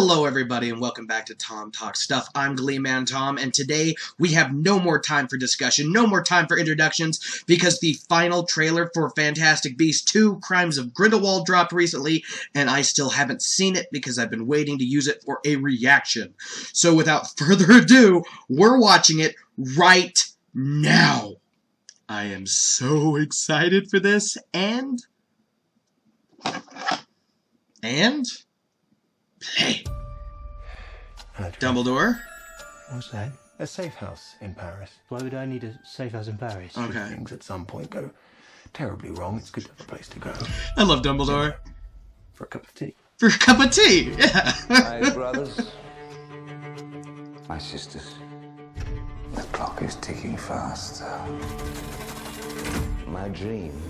Hello everybody and welcome back to Tom Talks Stuff. I'm Gleeman Tom, and today we have no more time for discussion, no more time for introductions, because the final trailer for Fantastic Beasts 2 Crimes of Grindelwald dropped recently, and I still haven't seen it because I've been waiting to use it for a reaction. So without further ado, we're watching it right now. I am so excited for this, and play. Dumbledore? What's that? A safe house in Paris. Why would I need a safe house in Paris? Okay. If things at some point go terribly wrong, it's good to have a place to go. I love Dumbledore. For a cup of tea. For a cup of tea, yeah. My brothers, my sisters, the clock is ticking fast. My dream,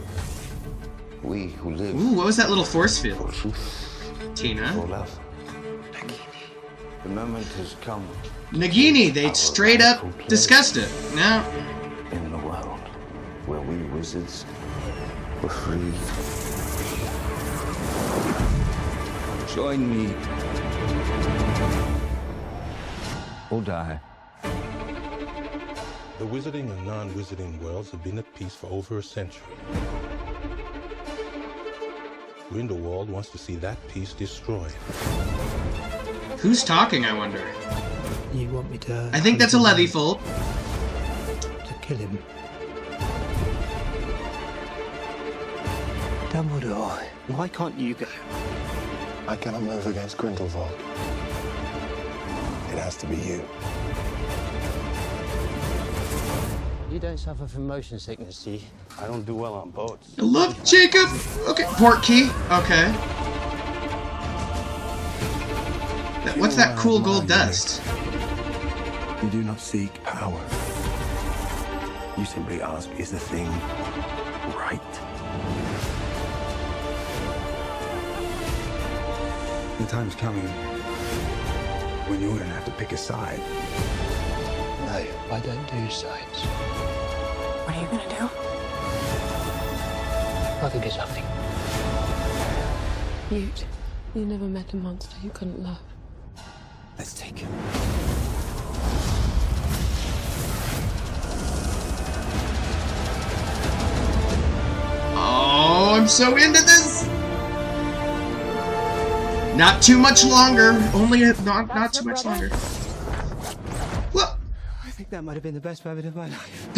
we who live. Ooh, what was that little force field? For truth, Tina? for love. The moment has come. Nagini, they straight up discussed it. No. In the world where we wizards were free. Join me or die. The wizarding and non-wizarding worlds have been at peace for over a century. Grindelwald wants to see that peace destroyed. Who's talking, I wonder? You want me to... I think that's a Levyfold. To kill him. Dumbledore, why can't you go? I cannot move against Grindelwald. It has to be you. You don't suffer from motion sickness, do you? I don't do well on boats. I love Jacob. Okay, port key. Okay. What's that cool gold dust? You do not seek power. You simply ask, is the thing right? The time's coming when you're gonna have to pick a side. No, I don't do sides. What are you gonna do? I think it's nothing. You never met a monster you couldn't love. Let's take him. Oh, I'm so into this! Not too much longer. Only not too much longer. What? I think that might have been the best moment of my life.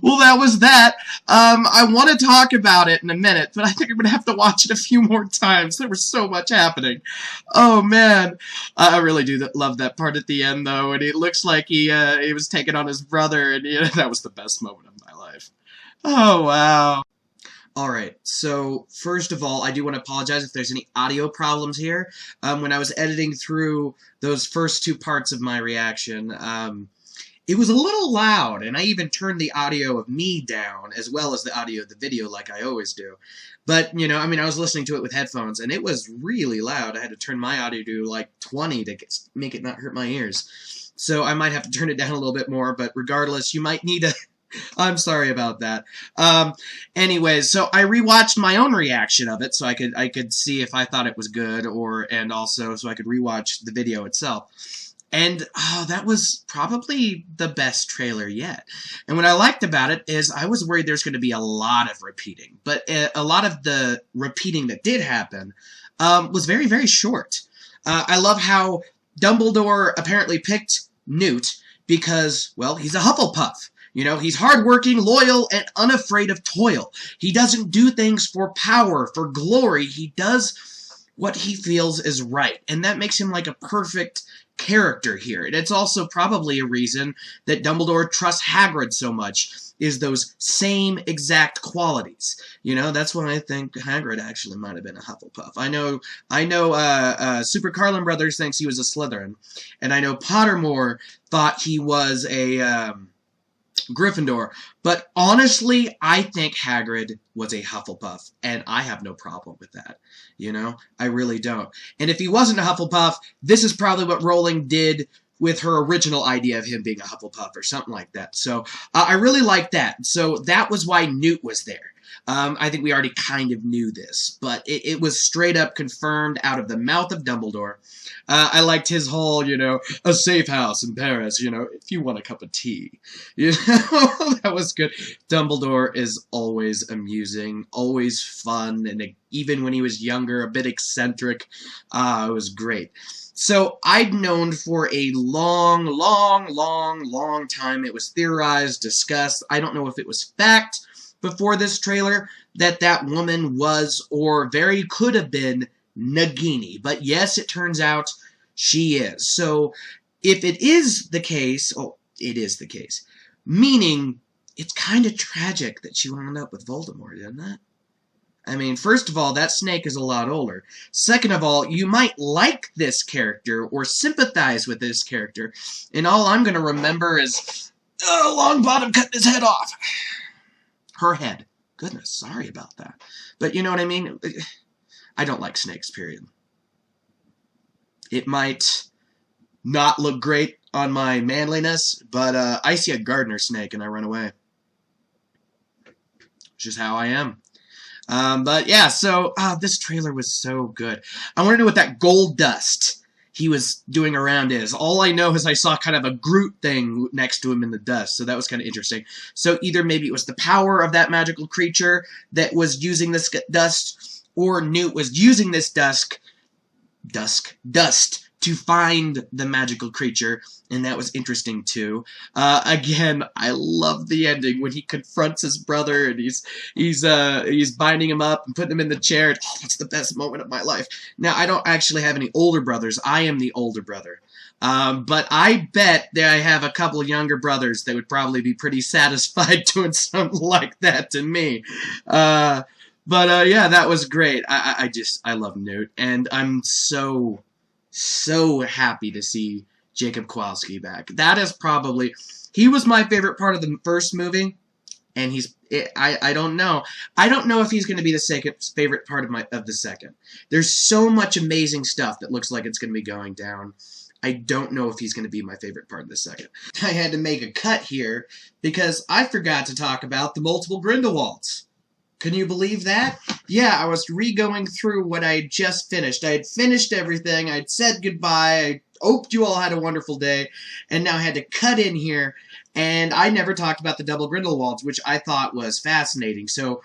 Well, that was that. I want to talk about it in a minute, but I think I'm going to have to watch it a few more times. There was so much happening. Oh, man. I really do love that part at the end, though, and it looks like he was taking on his brother, and that was the best moment of my life. Oh, wow. Alright, so first of all, I do want to apologize if there's any audio problems here. When I was editing through those first two parts of my reaction, it was a little loud, and I even turned the audio of me down, as well as the audio of the video, like I always do. But, you know, I mean, I was listening to it with headphones, and it was really loud. I had to turn my audio to, like, 20 to make it not hurt my ears. So I might have to turn it down a little bit more, but regardless, you might need a... I'm sorry about that. Anyways, so I rewatched my own reaction of it, so I could see if I thought it was good, and also so I could rewatch the video itself. And, oh, that was probably the best trailer yet. And what I liked about it is I was worried there's going to be a lot of repeating. But a lot of the repeating that did happen was very, very short. I love how Dumbledore apparently picked Newt because, well, he's a Hufflepuff. You know, he's hardworking, loyal, and unafraid of toil. He doesn't do things for power, for glory. He does what he feels is right. And that makes him like a perfect character here. And it's also probably a reason that Dumbledore trusts Hagrid so much, is those same exact qualities. You know, that's why I think Hagrid actually might have been a Hufflepuff. I know Super Carlin Brothers thinks he was a Slytherin, and I know Pottermore thought he was a Gryffindor, but honestly, I think Hagrid was a Hufflepuff, and I have no problem with that. You know, I really don't. And if he wasn't a Hufflepuff, this is probably what Rowling did with her original idea of him being a Hufflepuff or something like that. So I really like that. So that was why Newt was there. I think we already kind of knew this, but it was straight up confirmed out of the mouth of Dumbledore. I liked his whole, a safe house in Paris, if you want a cup of tea. That was good. Dumbledore is always amusing, always fun, and even when he was younger, a bit eccentric. It was great. So I'd known for a long time, it was theorized, discussed, I don't know if it was fact before this trailer, that woman was, or very could have been, Nagini. But yes, it turns out she is. So if it is the case, it is the case, meaning it's kind of tragic that she wound up with Voldemort, isn't it? I mean, first of all, that Snake is a lot older. Second of all, you might like this character or sympathize with this character, and all I'm going to remember is Longbottom cutting his head off. Her head. Goodness, sorry about that. But you know what I mean? I don't like snakes, period. It might not look great on my manliness, but I see a gardener snake and I run away. Which is how I am. But yeah, so this trailer was so good. I want to know what that gold dust he was doing around is. All I know is I saw kind of a Groot thing next to him in the dust, so that was kind of interesting. So either maybe it was the power of that magical creature that was using this dust, or Newt was using this dust to find the magical creature, and that was interesting too. Again, I love the ending when he confronts his brother and he's binding him up and putting him in the chair. It's the best moment of my life. Now, I don't actually have any older brothers. I am the older brother. But I bet that I have a couple of younger brothers that would probably be pretty satisfied doing something like that to me. Yeah, that was great. I love Newt, and I'm so happy to see Jacob Kowalski back. That is probably, he was my favorite part of the first movie, and I don't know. I don't know if he's going to be the favorite part of the second. There's so much amazing stuff that looks like it's going to be going down. I don't know if he's going to be my favorite part of the second. I had to make a cut here because I forgot to talk about the multiple Grindelwalds. Can you believe that? Yeah, I was re-going through what I had just finished. I had finished everything. I'd said goodbye. I hoped you all had a wonderful day. And now I had to cut in here. And I never talked about the double Grindelwalds, which I thought was fascinating. So,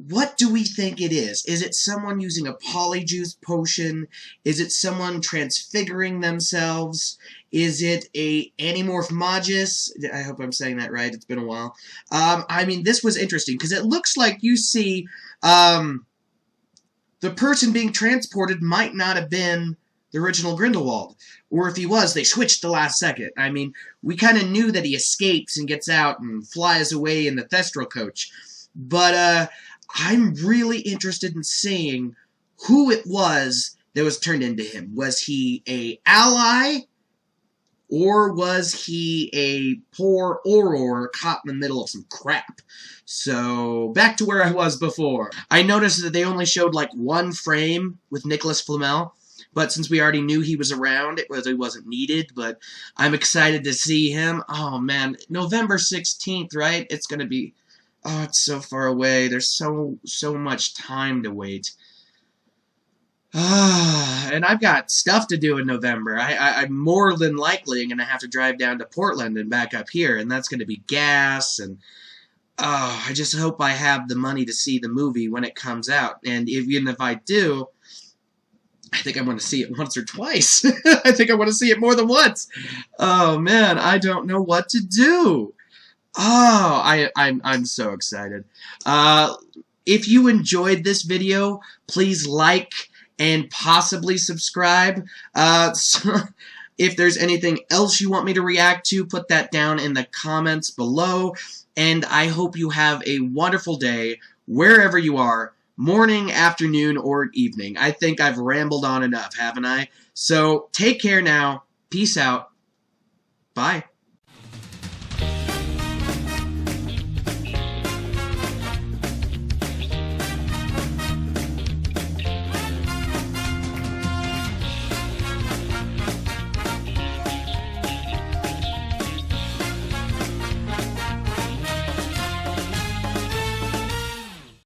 what do we think it is? Is it someone using a polyjuice potion? Is it someone transfiguring themselves? Is it a Animorph Magus? I hope I'm saying that right. It's been a while. I mean, this was interesting because it looks like you see the person being transported might not have been the original Grindelwald. Or if he was, they switched the last second. I mean, we kind of knew that he escapes and gets out and flies away in the Thestral coach. But I'm really interested in seeing who it was that was turned into him. Was he a ally? Or was he a poor Auror caught in the middle of some crap? So, back to where I was before. I noticed that they only showed like one frame with Nicholas Flamel. But since we already knew he was around, it really wasn't needed. But I'm excited to see him. Oh, man. November 16th, right? It's going to be... Oh, it's so far away. There's so much time to wait. And I've got stuff to do in November. I'm more than likely going to have to drive down to Portland and back up here, and that's going to be gas, and I just hope I have the money to see the movie when it comes out. And even if I do, I think I want to see it once or twice. I think I want to see it more than once. Oh, man, I don't know what to do. Oh, I'm so excited. If you enjoyed this video, please like and possibly subscribe. So if there's anything else you want me to react to, put that down in the comments below. And I hope you have a wonderful day wherever you are, morning, afternoon, or evening. I think I've rambled on enough, haven't I? So take care now. Peace out. Bye.